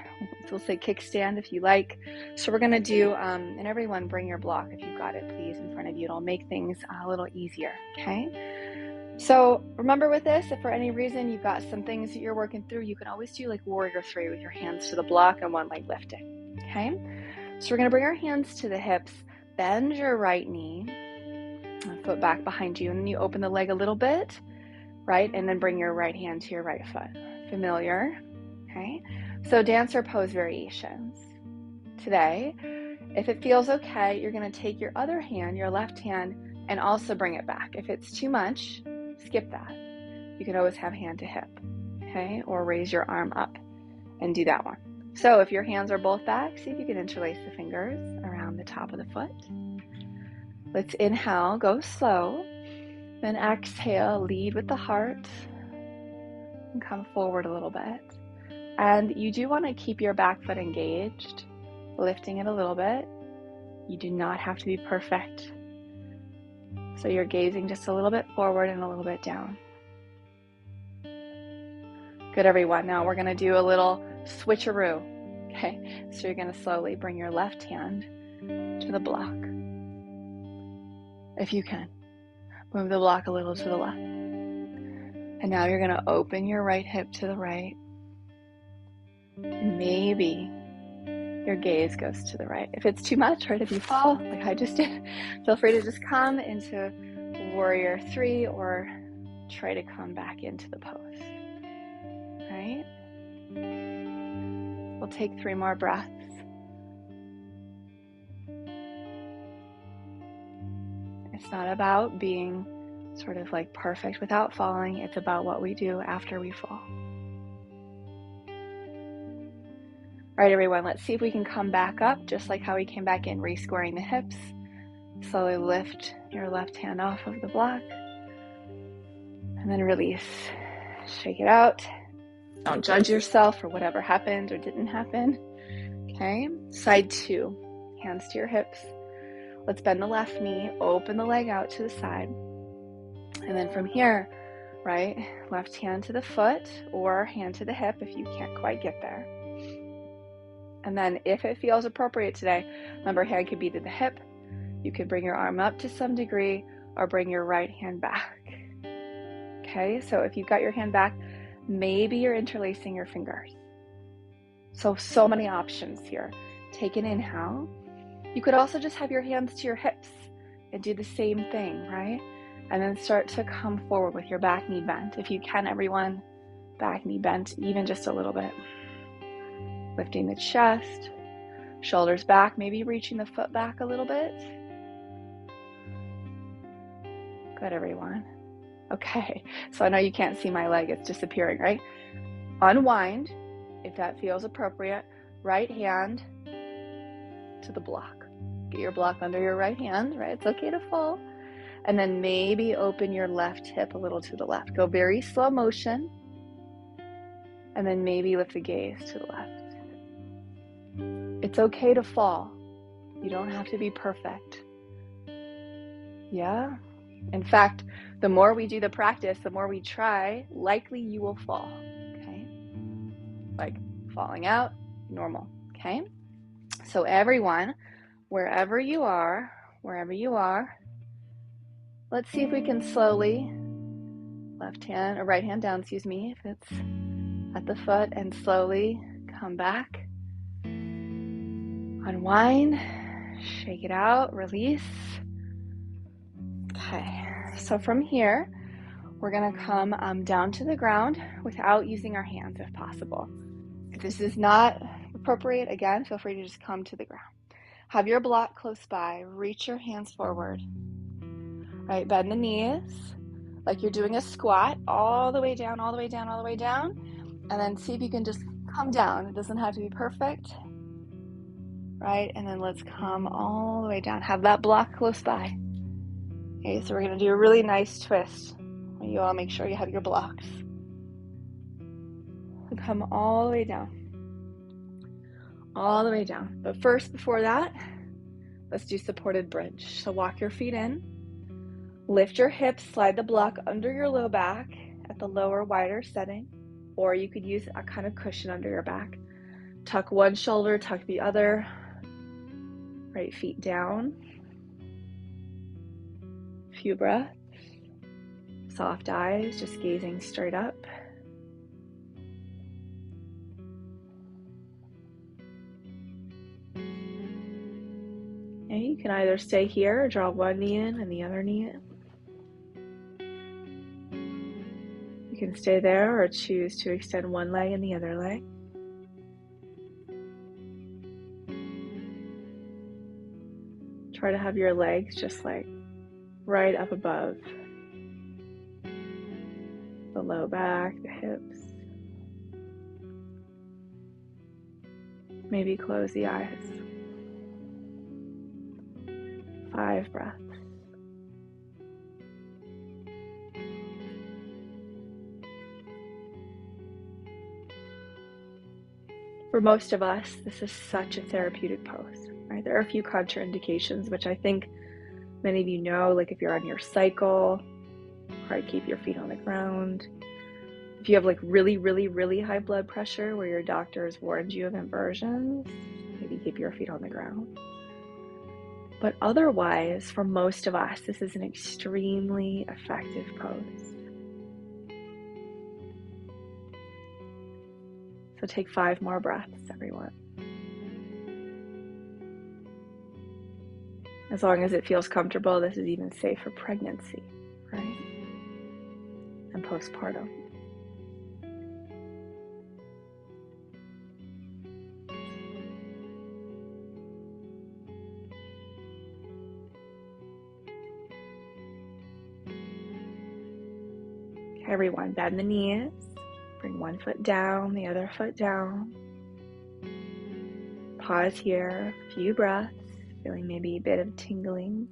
we'll say kickstand if you like. So we're going to do, and everyone bring your block if you've got it, please, in front of you. It'll make things a little easier, okay? So remember with this, if for any reason you've got some things that you're working through, you can always do like warrior 3 with your hands to the block and 1 leg lifting, okay? So we're going to bring our hands to the hips, bend your right knee, foot back behind you, and then you open the leg a little bit, right? And then bring your right hand to your right foot. Familiar, okay? So dancer pose variations. Today, if it feels okay, you're going to take your other hand, your left hand, and also bring it back. If it's too much, skip that. You can always have hand to hip, okay? Or raise your arm up and do that one. So if your hands are both back, see if you can interlace the fingers around the top of the foot. Let's inhale, go slow. Then exhale, lead with the heart and come forward a little bit. And you do want to keep your back foot engaged, lifting it a little bit. You do not have to be perfect. So you're gazing just a little bit forward and a little bit down. Good, everyone. Now we're going to do a little switcheroo. Okay, so you're going to slowly bring your left hand to the block. If you can, move the block a little to the left. And now you're going to open your right hip to the right. And maybe your gaze goes to the right. If it's too much, right, if you fall, like I just did, feel free to just come into warrior 3 or try to come back into the pose, right? We'll take 3 more breaths. It's not about being sort of like perfect without falling. It's about what we do after we fall. All right, everyone, let's see if we can come back up just like how we came back in, re-squaring the hips. Slowly lift your left hand off of the block and then release. Shake it out. Don't judge yourself for whatever happened or didn't happen. Okay, side 2, hands to your hips. Let's bend the left knee, open the leg out to the side. And then from here, right, left hand to the foot or hand to the hip if you can't quite get there. And then if it feels appropriate today, remember, hand could be to the hip. You could bring your arm up to some degree or bring your right hand back. Okay, so if you've got your hand back, maybe you're interlacing your fingers. So many options here. Take an inhale. You could also just have your hands to your hips and do the same thing, right? And then start to come forward with your back knee bent. If you can, everyone, back knee bent even just a little bit. Lifting the chest, shoulders back, maybe reaching the foot back a little bit. Good, everyone. Okay, so I know you can't see my leg, it's disappearing, right? Unwind, if that feels appropriate. Right hand to the block. Get your block under your right hand, right? It's okay to fall. And then maybe open your left hip a little to the left. Go very slow motion. And then maybe lift the gaze to the left. It's okay to fall. You don't have to be perfect. Yeah? In fact, the more we do the practice, the more we try, likely you will fall. Okay? Like falling out, normal. Okay? So everyone, wherever you are, let's see if we can slowly, left hand or right hand down, excuse me, if it's at the foot, and slowly come back. Unwind, shake it out, release. Okay, so from here, we're gonna come down to the ground without using our hands if possible. If this is not appropriate, again, feel free to just come to the ground. Have your block close by, reach your hands forward. Right, bend the knees like you're doing a squat, all the way down, all the way down, all the way down. And then see if you can just come down. It doesn't have to be perfect. Right, and then let's come all the way down. Have that block close by. Okay, so we're gonna do a really nice twist. You all make sure you have your blocks. And come all the way down. All the way down. But first, before that, let's do supported bridge. So walk your feet in. Lift your hips, slide the block under your low back at the lower, wider setting, or you could use a kind of cushion under your back. Tuck one shoulder, tuck the other. Right feet down. Few breaths. Soft eyes, just gazing straight up. Okay, you can either stay here or draw one knee in and the other knee in. You can stay there or choose to extend one leg and the other leg. Try to have your legs just like right up above the low back, the hips. Maybe close the eyes. 5 breaths. For most of us, this is such a therapeutic pose, right? There are a few contraindications, which I think many of you know, like if you're on your cycle, right, keep your feet on the ground. If you have like really high blood pressure where your doctor has warned you of inversions, maybe keep your feet on the ground. But otherwise, for most of us, this is an extremely effective pose. So take 5 more breaths, everyone. As long as it feels comfortable, this is even safe for pregnancy, right? and postpartum. Okay, everyone, bend the knees. Bring one foot down, the other foot down. Pause here, a few breaths, feeling maybe a bit of tingling.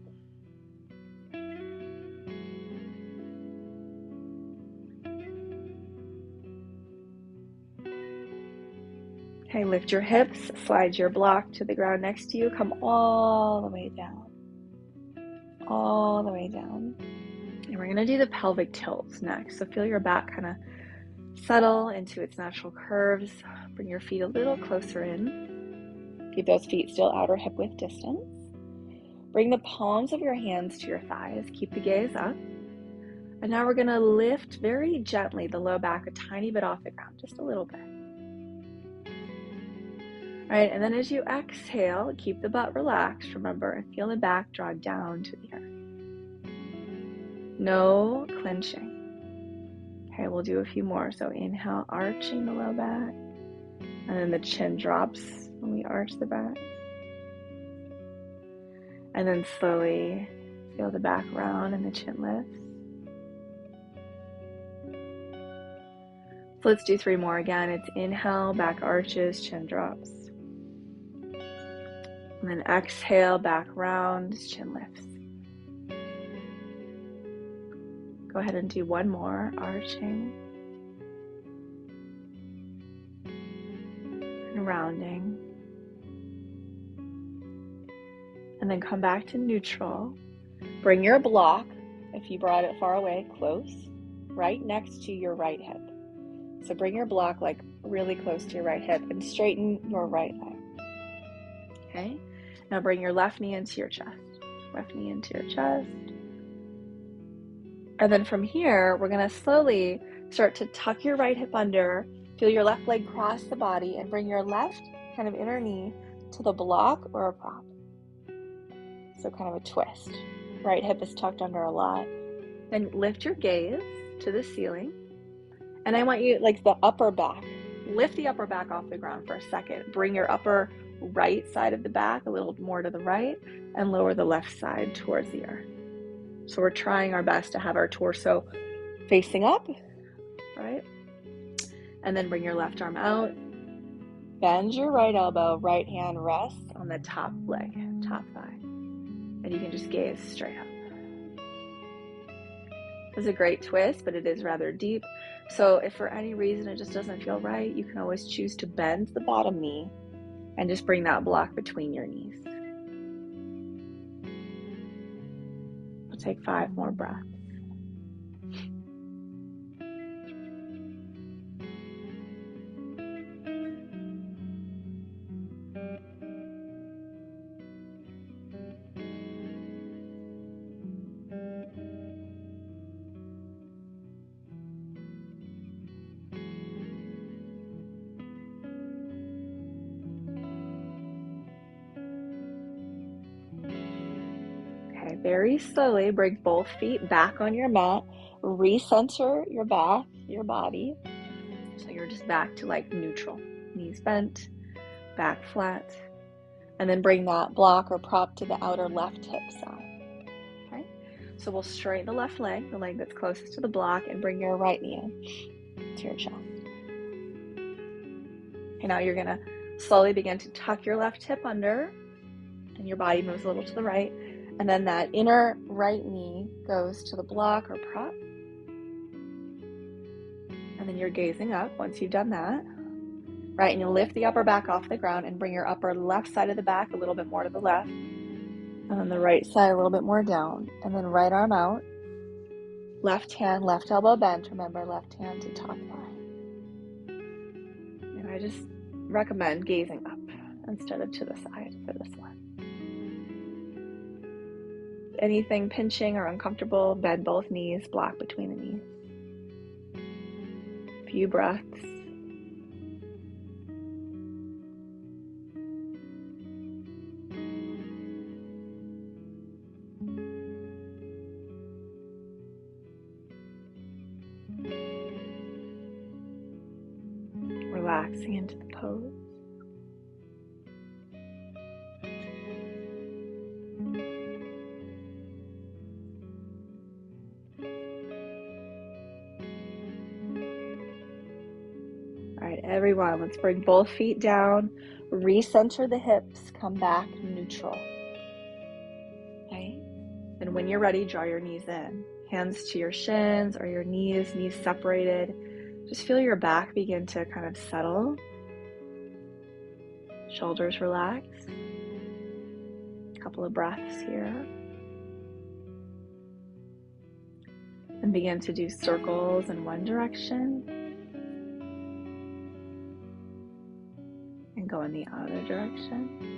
Okay, lift your hips, slide your block to the ground next to you, come all the way down. All the way down. And we're gonna do the pelvic tilts next. So feel your back kind of settle into its natural curves. Bring your feet a little closer in. Keep those feet still outer hip width distance. Bring the palms of your hands to your thighs. Keep the gaze up. And now we're gonna lift very gently the low back a tiny bit off the ground, just a little bit. All right, and then as you exhale, keep the butt relaxed, remember, and feel the back draw down to the earth. No clenching. Okay, we'll do a few more. So inhale, arching the low back, and then the chin drops when we arch the back. And then slowly feel the back round and the chin lifts. So let's do 3 more again. It's inhale, back arches, chin drops. And then exhale, back round, chin lifts. Go ahead and do 1 more, arching and rounding. And then come back to neutral. Bring your block, if you brought it far away, close, right next to your right hip. So bring your block like really close to your right hip and straighten your right leg. Okay? Now bring your left knee into your chest. Left knee into your chest. And then from here, we're going to slowly start to tuck your right hip under, feel your left leg cross the body, and bring your left kind of inner knee to the block or a prop. So kind of a twist. Right hip is tucked under a lot. Then lift your gaze to the ceiling. And I want you, like the upper back, lift the upper back off the ground for a second. Bring your upper right side of the back a little more to the right and lower the left side towards the earth. So we're trying our best to have our torso facing up, right? And then bring your left arm out. Bend your right elbow, right hand rests on the top leg, top thigh. And you can just gaze straight up. It's a great twist, but it is rather deep. So if for any reason it just doesn't feel right, you can always choose to bend the bottom knee and just bring that block between your knees. We'll take 5 more breaths. Very slowly bring both feet back on your mat, recenter your back, your body. So you're just back to like neutral, knees bent, back flat, and then bring that block or prop to the outer left hip side. Okay, so we'll straighten the left leg, the leg that's closest to the block, and bring your right knee in to your chest. Okay, now you're gonna slowly begin to tuck your left hip under, and your body moves a little to the right. And then that inner right knee goes to the block or prop. And then you're gazing up once you've done that. Right, and you lift the upper back off the ground and bring your upper left side of the back a little bit more to the left. And then the right side a little bit more down. And then right arm out. Left hand, left elbow bent. Remember, left hand to top thigh. And I just recommend gazing up instead of to the side for this one. Anything pinching or uncomfortable, bend both knees, block between the knees. Few breaths. relaxing into the pose. All right, everyone, let's bring both feet down, recenter the hips, come back neutral. Okay, and when you're ready, draw your knees in. Hands to your shins or your knees separated. Just feel your back begin to kind of settle. Shoulders relax. A couple of breaths here. And begin to do circles in one direction. And go in the other direction.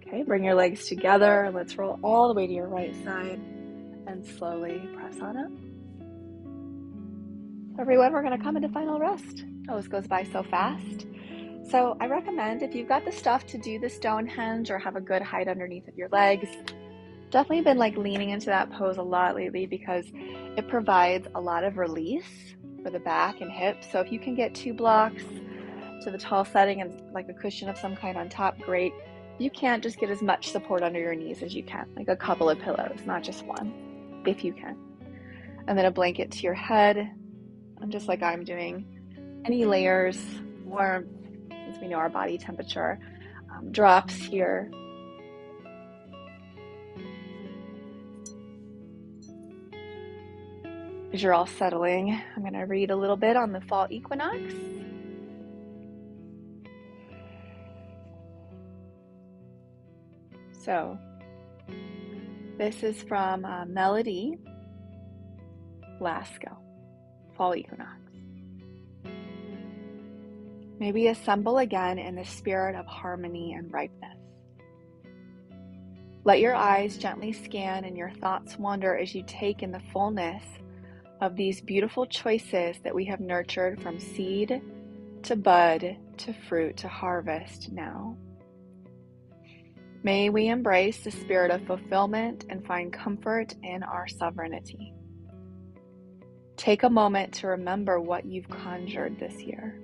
Okay, bring your legs together. Let's roll all the way to your right side and slowly press on up. Everyone, we're going to come into final rest. Oh, this goes by so fast. So I recommend if you've got the stuff to do the Stonehenge or have a good height underneath of your legs, definitely been leaning into that pose a lot lately because it provides a lot of release for the back and hips. So if you can get 2 blocks to the tall setting and a cushion of some kind on top, great. You can't just get as much support under your knees as you can, a couple of pillows, not just one, if you can. And then a blanket to your head, just like I'm doing. Any layers, warmth, since we know our body temperature, drops here. As you're all settling, I'm going to read a little bit on the fall equinox. So, this is from Melody Lasco, fall equinox. May we assemble again in the spirit of harmony and ripeness. Let your eyes gently scan and your thoughts wander as you take in the fullness of these beautiful choices that we have nurtured from seed to bud to fruit to harvest now. May we embrace the spirit of fulfillment and find comfort in our sovereignty. Take a moment to remember what you've conjured this year.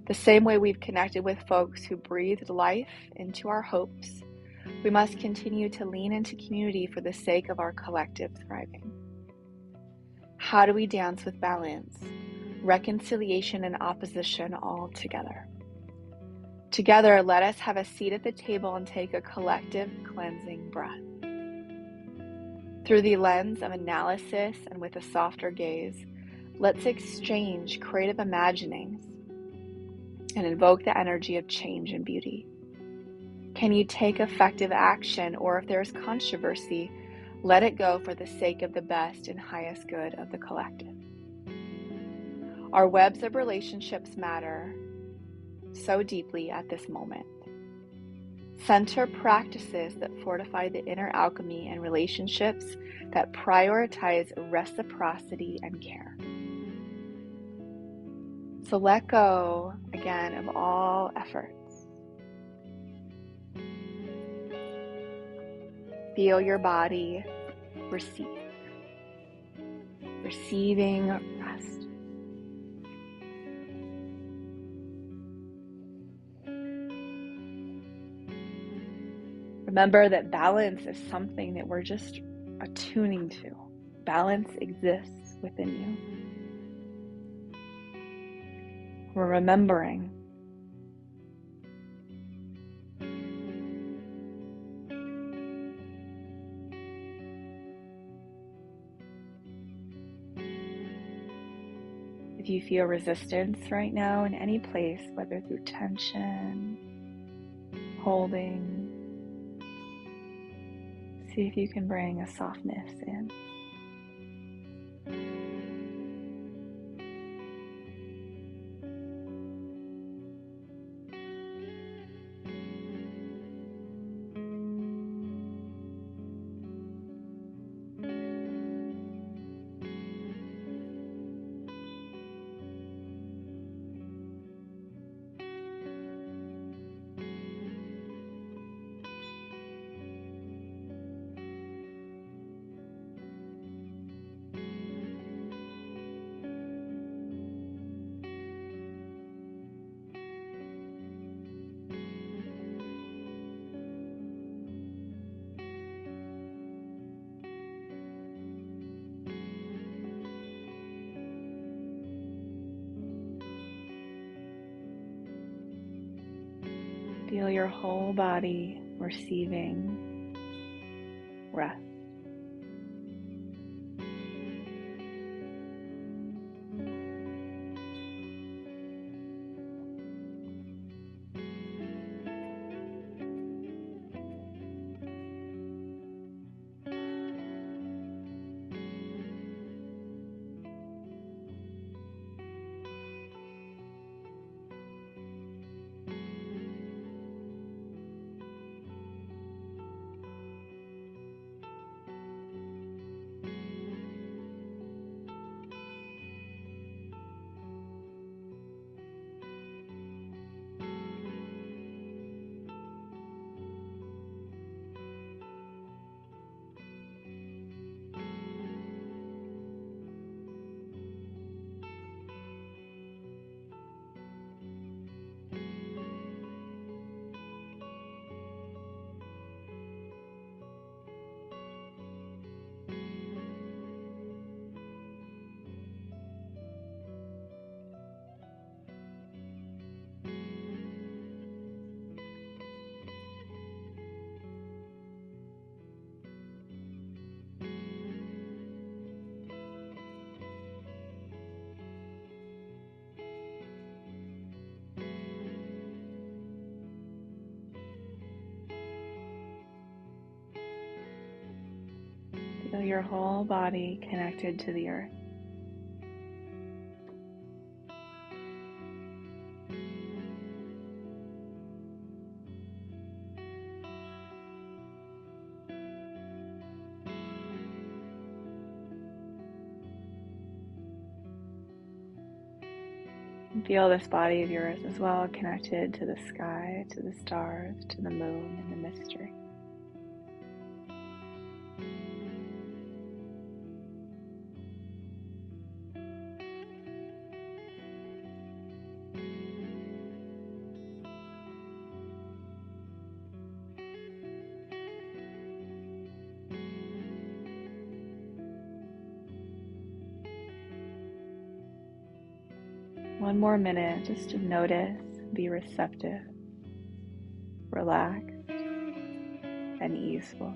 The same way we've connected with folks who breathed life into our hopes, we must continue to lean into community for the sake of our collective thriving. How do we dance with balance, reconciliation, and opposition all together? Together, let us have a seat at the table and take a collective cleansing breath. Through the lens of analysis and with a softer gaze, let's exchange creative imaginings and invoke the energy of change and beauty. Can you take effective action, or if there's controversy, let it go for the sake of the best and highest good of the collective? Our webs of relationships matter so deeply at this moment. Center practices that fortify the inner alchemy and relationships that prioritize reciprocity and care. So let go again of all efforts. Feel your body receive. Receiving rest. Remember that balance is something that we're just attuning to. Balance exists within you. We're remembering. If you feel resistance right now in any place, whether through tension, holding, see if you can bring a softness in. Feel your whole body receiving rest. Feel your whole body connected to the earth. And feel this body of yours as well connected to the sky, to the stars, to the moon, and the mystery. One more minute just to notice, be receptive, relaxed, and easeful.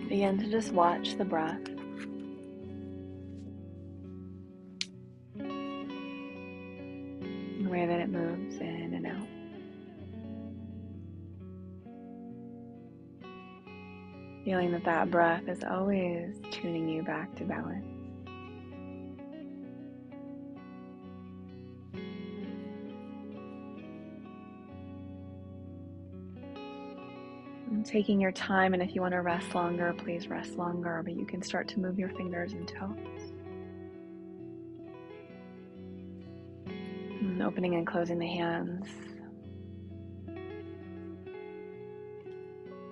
Begin to just watch the breath. The way that it moves in and out. Feeling that that breath is always tuning you back to balance. And taking your time, and if you want to rest longer, please rest longer, but you can start to move your fingers and toes. And opening and closing the hands.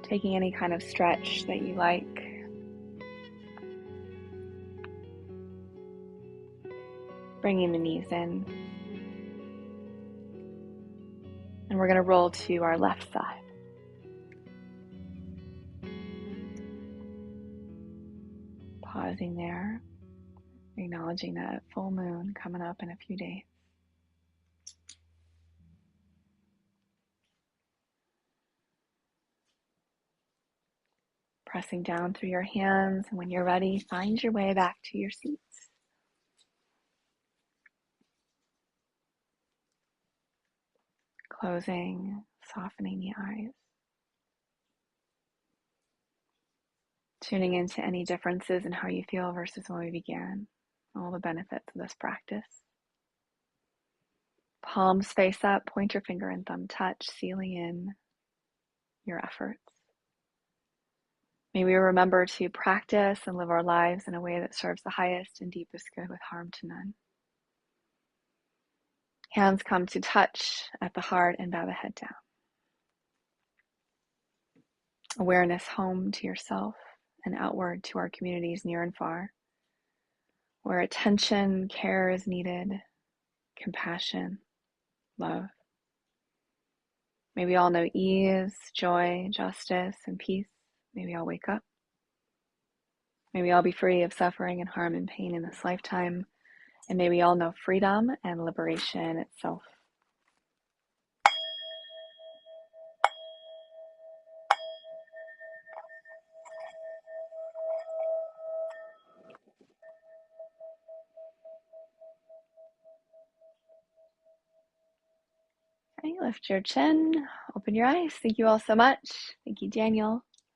Taking any kind of stretch that you like. Bringing the knees in. And we're going to roll to our left side. Pausing there, acknowledging that full moon coming up in a few days. Pressing down through your hands, and when you're ready, find your way back to your seats. Closing, softening the eyes. Tuning into any differences in how you feel versus when we began. All the benefits of this practice. Palms face up, pointer finger and thumb touch, sealing in your efforts. May we remember to practice and live our lives in a way that serves the highest and deepest good with harm to none. Hands come to touch at the heart and bow the head down. Awareness home to yourself and outward to our communities near and far, where attention, care is needed, compassion, love. May we all know ease, joy, justice, and peace. May we all wake up. May we all be free of suffering and harm and pain in this lifetime. And may we all know freedom and liberation itself. Okay, lift your chin, open your eyes. Thank you all so much. Thank you, Daniel.